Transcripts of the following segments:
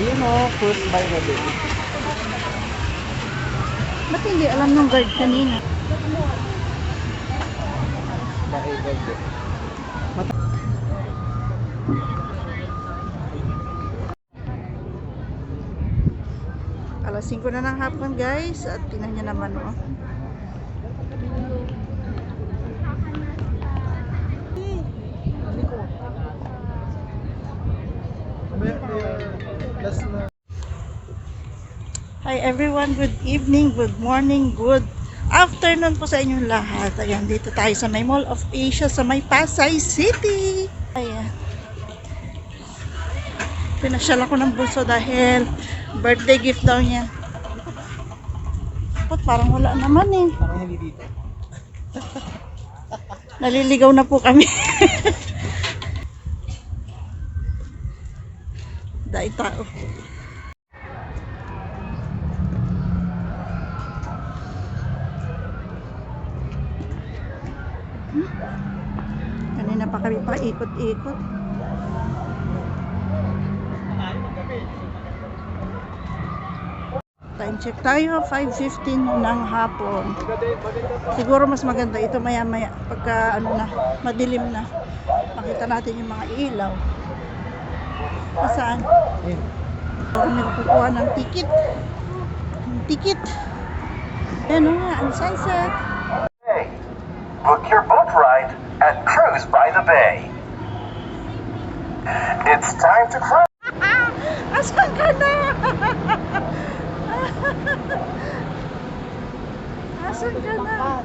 Ayun o, cruise by the bay. Ba't hindi alam ng guard kanina? Dahil gabi. Alas 5 na ng hapon guys at tingnan niyo naman oh. Hi everyone, good evening, good morning, good afternoon po sa inyong lahat. Ayan, dito tayo sa may Mall of Asia sa may Pasay City. Ayan. Pinasyal ako ng bulso dahil birthday gift daw niya. Ba't parang wala naman eh. Parang hindi dito. Naliligaw na po kami. Dahil tao. Kanina pa kami pa ikot-ikot. Time check tayo, 5:15 ng hapon. Siguro mas maganda ito maya-maya pagka ano na, madilim na. Makita natin yung mga ilaw. Saan? Kami kukuha ng ticket. Ticket. Ano nga, ang sunset. Book your boat ride at Cruise by the Bay. It's time to cruise. Asan ka na? Asan ka na?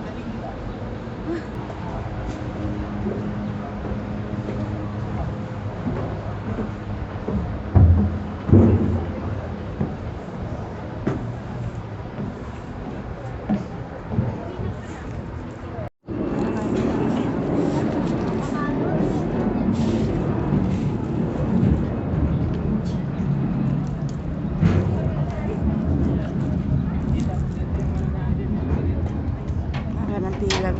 Tilang.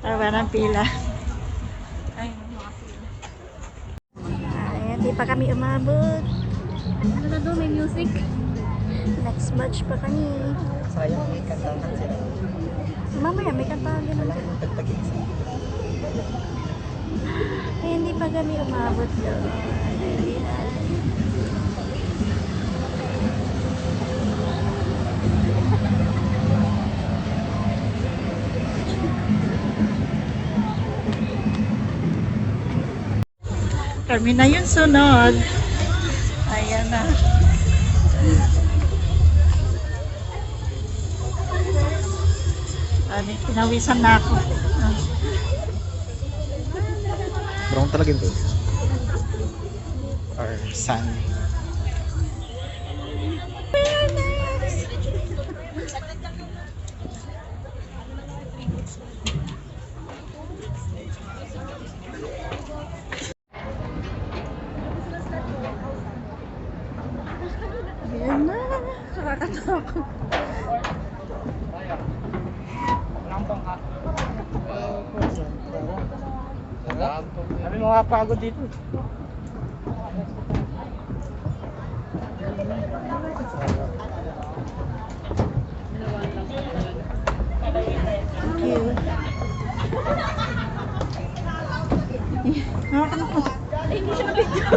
Tama ng pila. Ayan, di pa kami umabot. Ano na doon? May music? Next batch pa kami. Sayang, may kantahan sila. Mamaya may kantahan din naman. Tagtag-isa. Ayan, di pa kami umabot doon. Ayan. Kami na yung sunod. Ayan na. Pinawisan na ako. Brown talaga ito. Or sand. Ayan na. Nakakatakot. Kami makapagod dito. Thank you. Nakakatakot. Ay, hindi siya na-video.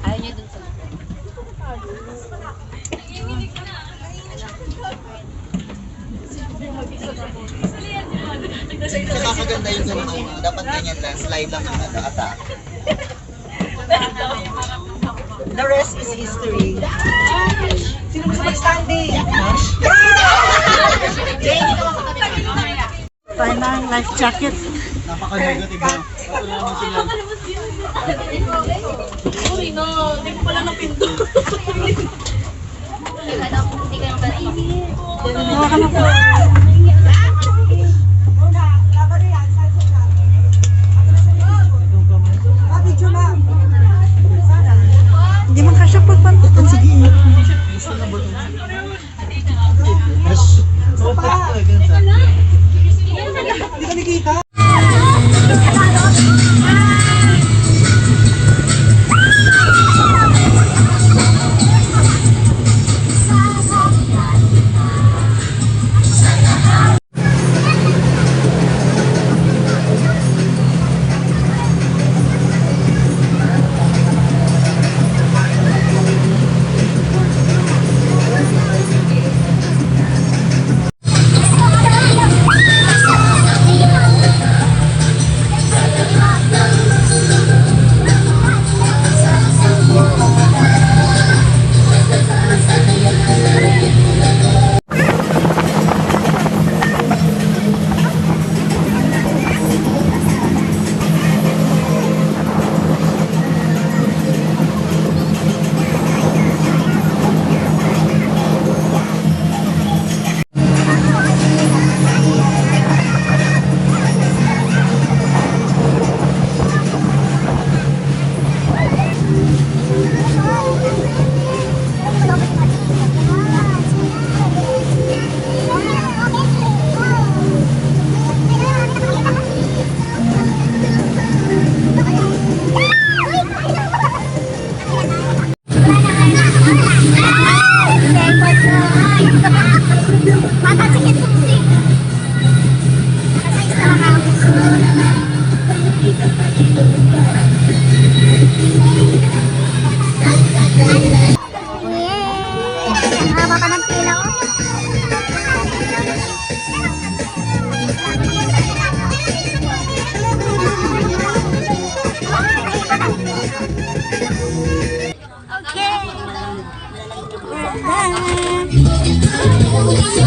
Ayaw niya dun sa tayo lang ang nag-attack. The rest is history. Sino gusto mag-standing? Tayo na ang life jacket. Napaka-negative na. Ito naman sila. Uy, no. Hindi ko pala napindot. Hindi kayo makaisip. Gawa ka na po. Hindi man kasya pagpantutan. Sige. Gusto na ba ito? Yes. So, pa. Hindi ka nakita. Okay.